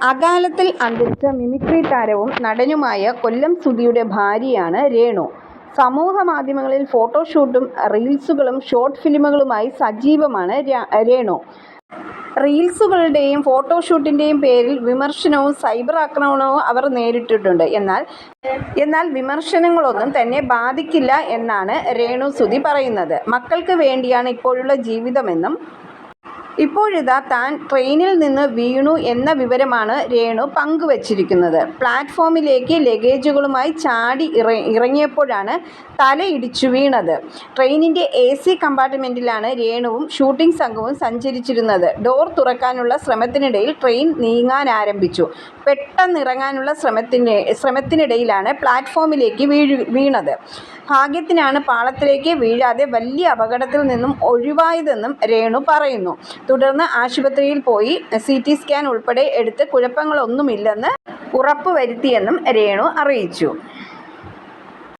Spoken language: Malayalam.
അകാലത്തിൽ അന്തരിച്ച മിമിക്രി താരവും നടനുമായ കൊല്ലം സുധിയുടെ ഭാര്യയാണ് രേണു. സമൂഹമാധ്യമങ്ങളിൽ ഫോട്ടോഷൂട്ടും റീൽസുകളും ഷോർട്ട് ഫിലിമുകളുമായി സജീവമാണ് രേണു. റീൽസുകളുടെയും ഫോട്ടോഷൂട്ടിൻ്റെയും പേരിൽ വിമർശനവും സൈബർ ആക്രമണവും അവർ നേരിട്ടിട്ടുണ്ട്. എന്നാൽ വിമർശനങ്ങളൊന്നും തന്നെ ബാധിക്കില്ല എന്നാണ് രേണു സുധി പറയുന്നത്. മക്കൾക്ക് വേണ്ടിയാണ് ഇപ്പോഴുള്ള ജീവിതമെന്നും ഇപ്പോഴിതാ താൻ ട്രെയിനിൽ നിന്ന് വീണു എന്ന വിവരമാണ് രേണു പങ്കുവച്ചിരിക്കുന്നത്. പ്ലാറ്റ്ഫോമിലേക്ക് ലഗേജുകളുമായി ചാടി ഇറങ്ങിയപ്പോഴാണ് തലയിടിച്ചു വീണത്. ട്രെയിനിൻ്റെ AC കമ്പാർട്ട്മെൻറ്റിലാണ് രേണുവും ഷൂട്ടിംഗ് സംഘവും സഞ്ചരിച്ചിരുന്നത്. ഡോർ തുറക്കാനുള്ള ശ്രമത്തിനിടയിൽ ട്രെയിൻ നീങ്ങാൻ ആരംഭിച്ചു. പെട്ടെന്നിറങ്ങാനുള്ള ശ്രമത്തിനിടയിലാണ് പ്ലാറ്റ്ഫോമിലേക്ക് വീണത്. ഭാഗ്യത്തിനാണ് പാളത്തിലേക്ക് വീഴാതെ വലിയ അപകടത്തിൽ നിന്നും ഒഴിവായതെന്നും രേണു പറയുന്നു. തുടർന്ന് ആശുപത്രിയിൽ പോയി CT സ്കാൻ ഉൾപ്പെടെ എടുത്ത് കുഴപ്പങ്ങളൊന്നുമില്ലെന്ന് ഉറപ്പുവരുത്തിയെന്നും രേണു അറിയിച്ചു.